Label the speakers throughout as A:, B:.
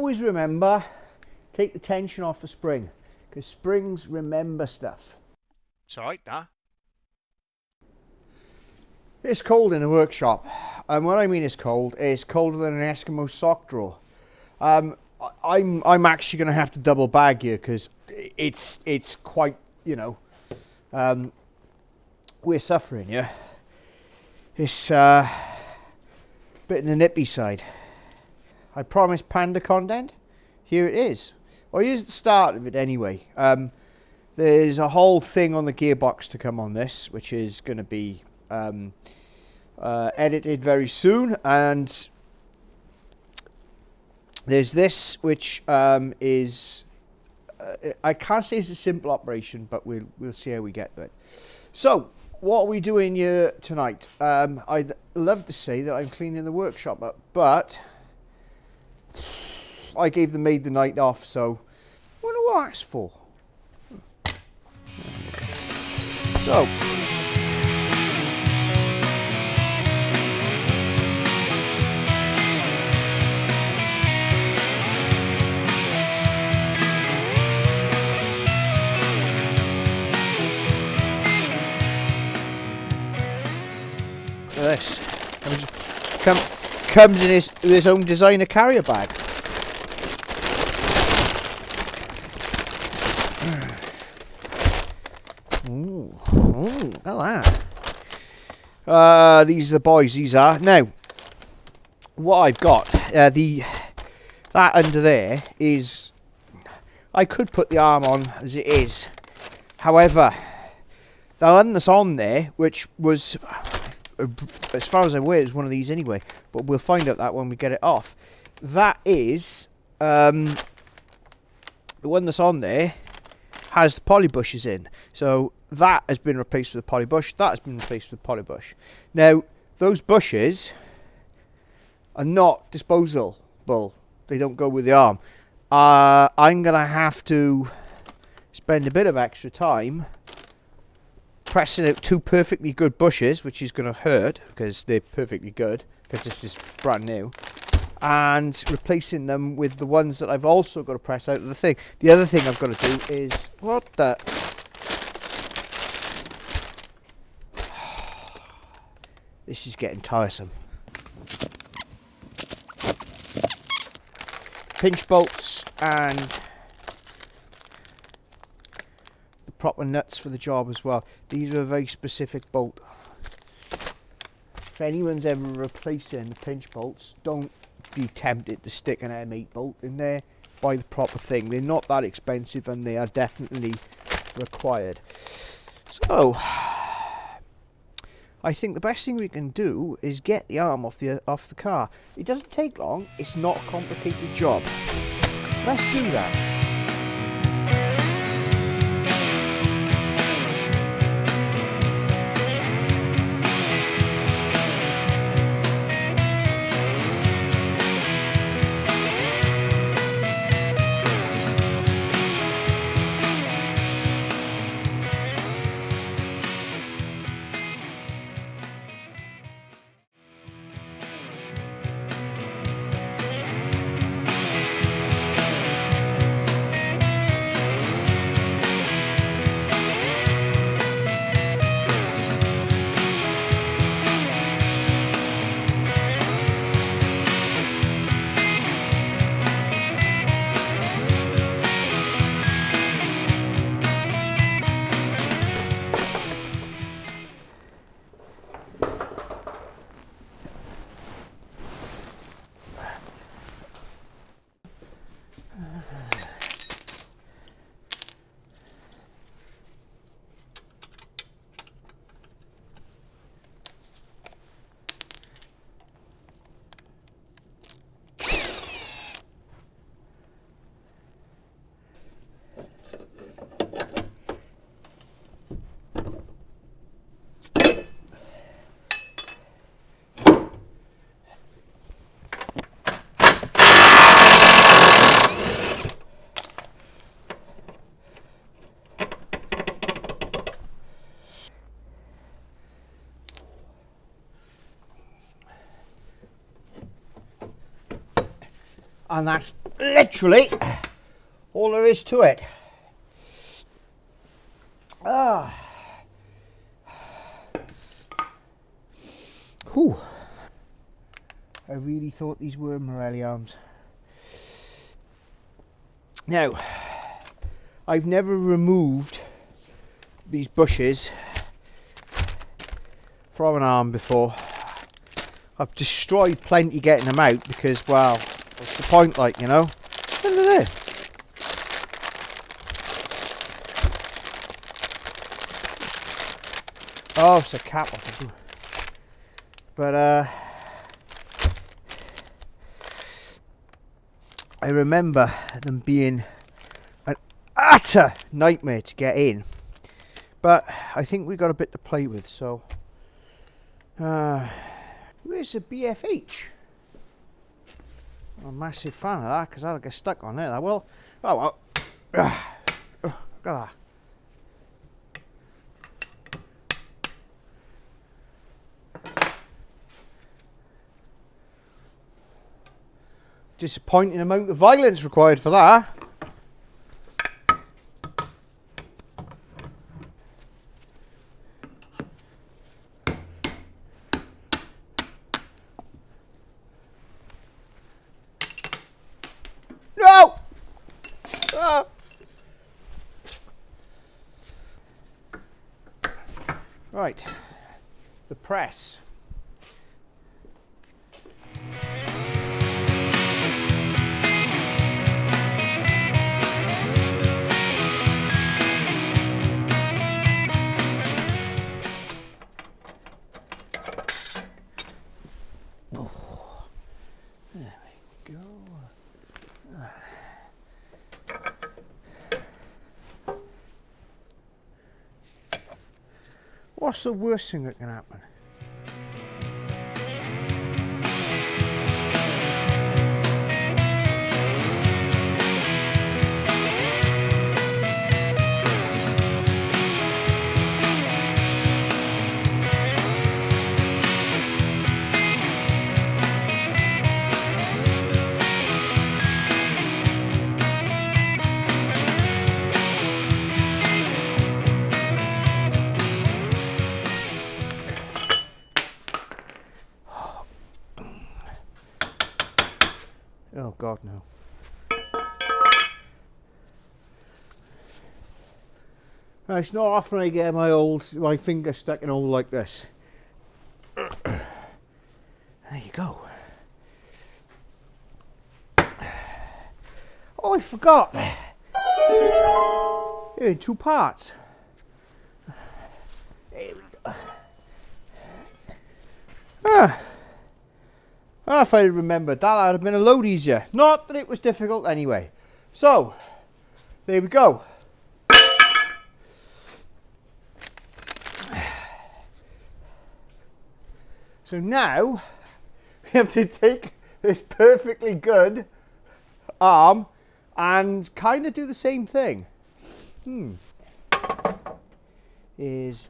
A: always remember, take the tension off the spring, because springs remember stuff.
B: It's alright, that.
A: It's cold in the workshop, and what I mean is cold, it's colder than an Eskimo sock drawer. I'm actually going to have to double bag here, because it's quite, you know, we're suffering here. It's a bit on the nippy side. I promised Panda content. Here it is. Well, here's the start of it anyway. There's a whole thing on the gearbox to come on this, which is going to be edited very soon. And there's this, which is... I can't say it's a simple operation, but we'll see how we get to it. So, what are we doing here tonight? I'd love to say that I'm cleaning the workshop up, but I gave the maid the night off, so I wonder what that's for. So, this comes in his own designer carrier bag. Ooh, look at that. These are the boys. These are now. What I've got, that under there is. I could put the arm on as it is. However, the one that's on there, which was, as far as I'm aware, is one of these anyway, but we'll find out that when we get it off. That is, the one that's on there has the polybushes in. So that has been replaced with a polybush, that has been replaced with polybush. Now, those bushes are not disposable. They don't go with the arm. I'm going to have to spend a bit of extra time pressing out two perfectly good bushes, which is going to hurt because they're perfectly good, because this is brand new, and replacing them with the ones that I've also got to press out of the thing. The other thing I've got to do is, what the... This is getting tiresome. Pinch bolts and the proper nuts for the job as well. These are a very specific bolt. If anyone's ever replacing the pinch bolts, don't be tempted to stick an M8 bolt in there. Buy the proper thing. They're not that expensive and they are definitely required. So, I think the best thing we can do is get the arm off the car. It doesn't take long. It's not a complicated job. Let's do that. And that's literally all there is to it. Whew. I really thought these were Morelli arms. Now, I've never removed these bushes from an arm before. I've destroyed plenty getting them out because, well, what's the point, like, you know? Look at this. Oh, it's a cap off. But, I remember them being an utter nightmare to get in. But I think we got a bit to play with, so... where's the BFH? I'm a massive fan of that because I'll get stuck on it. I will. Oh well. Look at that. Disappointing amount of violence required for that. No! Ah. Right, the press. What's the worst thing that can happen? Oh God, no. No, it's not often I get my finger stuck in a hole like this. There you go. Oh, I forgot. Here in two parts. There we go. If I remembered that, would have been a load easier. Not that it was difficult anyway. So, there we go. So now, we have to take this perfectly good arm and kind of do the same thing. Is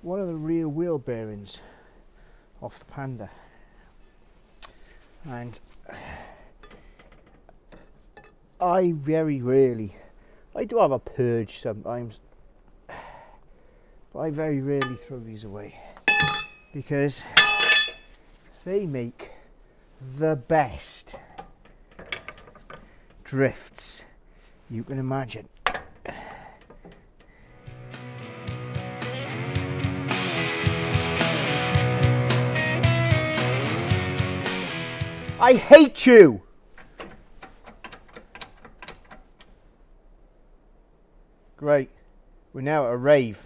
A: one of the rear wheel bearings off the Panda. And I very rarely, I do have a purge sometimes, but I very rarely throw these away because they make the best drifts you can imagine. I hate you! Great. We're now at a rave.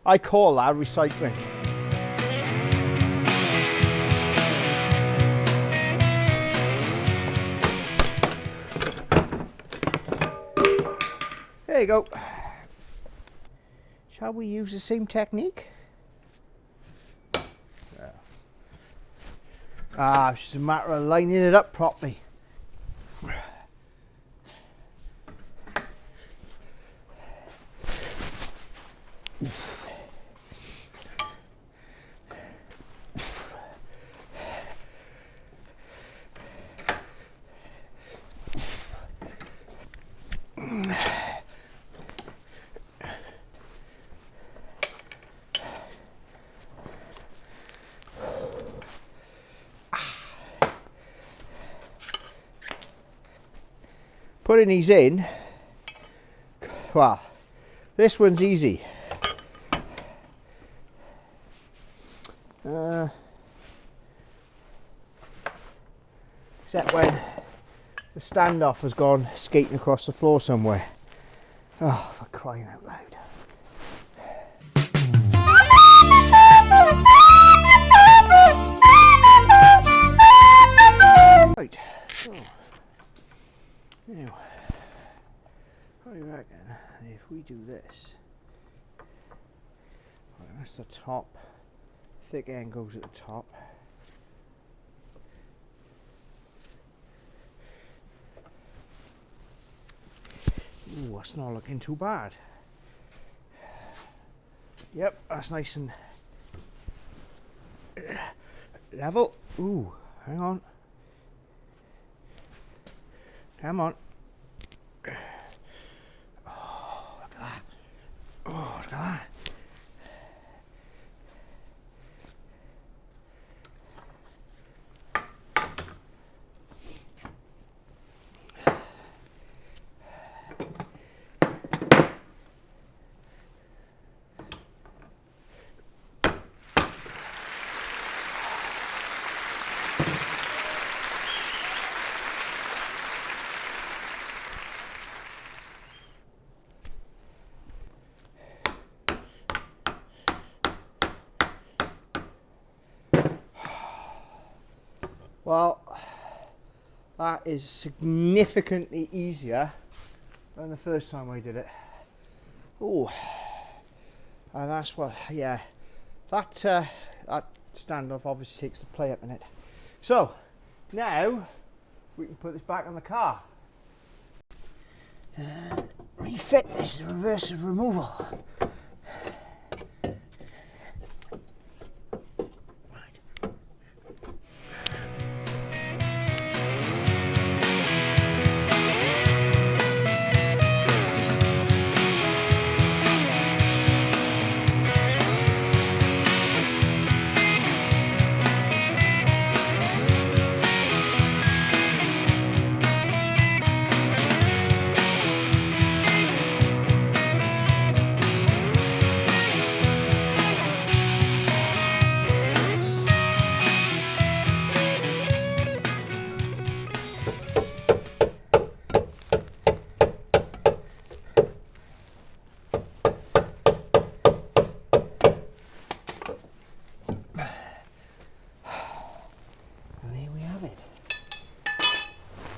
A: I call that recycling. There you go. Shall we use the same technique? Yeah. It's just a matter of lining it up properly. Putting these in, well, this one's easy. Except when the standoff has gone skating across the floor somewhere. Oh, for crying out loud. Right. Oh. Now, what do you reckon if we do this? Right, that's the top. Thick end goes at the top. Ooh, that's not looking too bad. Yep, that's nice and level. Ooh, hang on. Come on. Oh, look at that. Oh, look at that. Well, that is significantly easier than the first time I did it. Oh, and that's what, yeah, that standoff obviously takes the play up in it. So, now we can put this back on the car. And refit this reversive removal.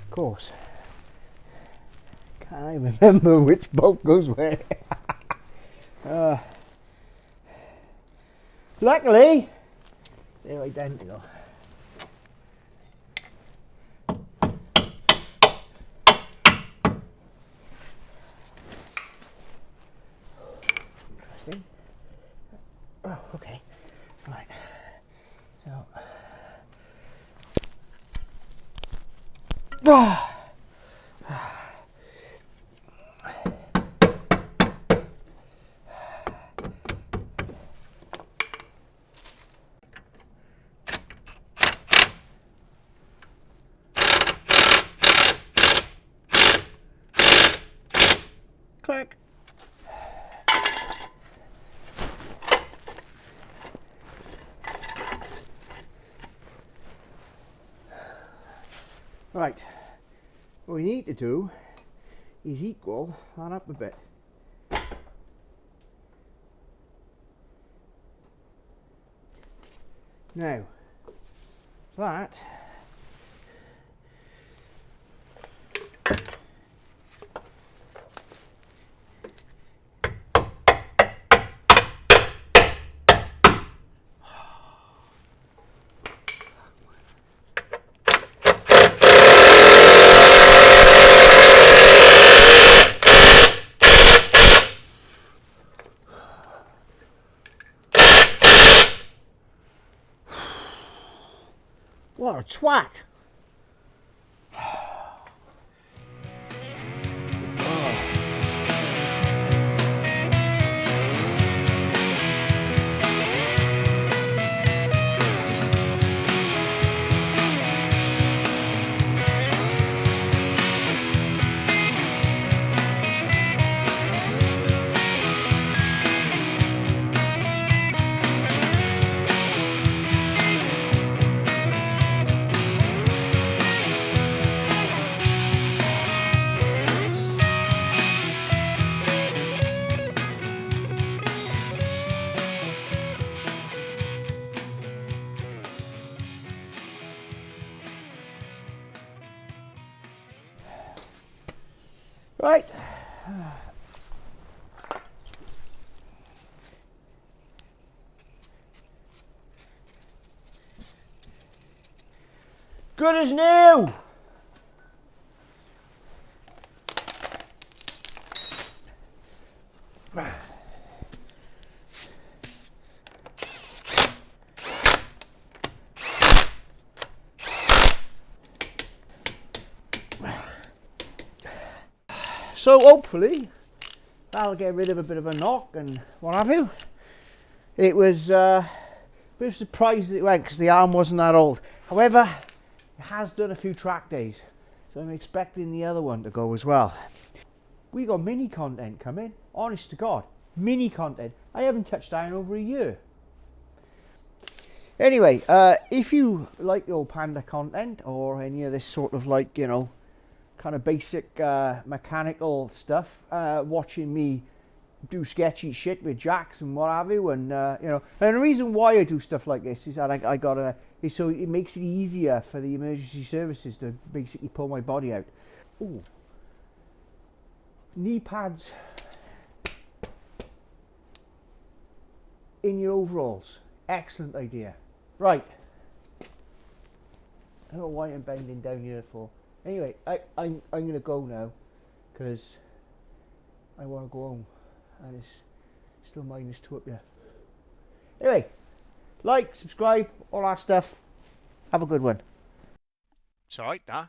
A: Course, can't I remember which bolt goes where. Luckily they're identical. Interesting. Oh, okay, right, so click. Right, what we need to do is equal that up a bit. Now, that What a twat! Right. Good as new. So hopefully that'll get rid of a bit of a knock and what have you. It was a bit of a surprise that it went because the arm wasn't that old. However, it has done a few track days, so I'm expecting the other one to go as well. We got mini content coming, honest to God, mini content. I haven't touched that in over a year. Anyway, if you like your Panda content or any of this sort of like, you know, kind of basic mechanical stuff, watching me do sketchy shit with jacks and what have you, and you know, and the reason why I do stuff like this is that I got is so it makes it easier for the emergency services to basically pull my body out. Ooh. Knee pads in your overalls, excellent idea. Right, I don't know why I'm bending down here for. Anyway, I'm going to go now because I want to go home and it's still -2 up here. Anyway, like, subscribe, all that stuff. Have a good one.
B: It's alright, that.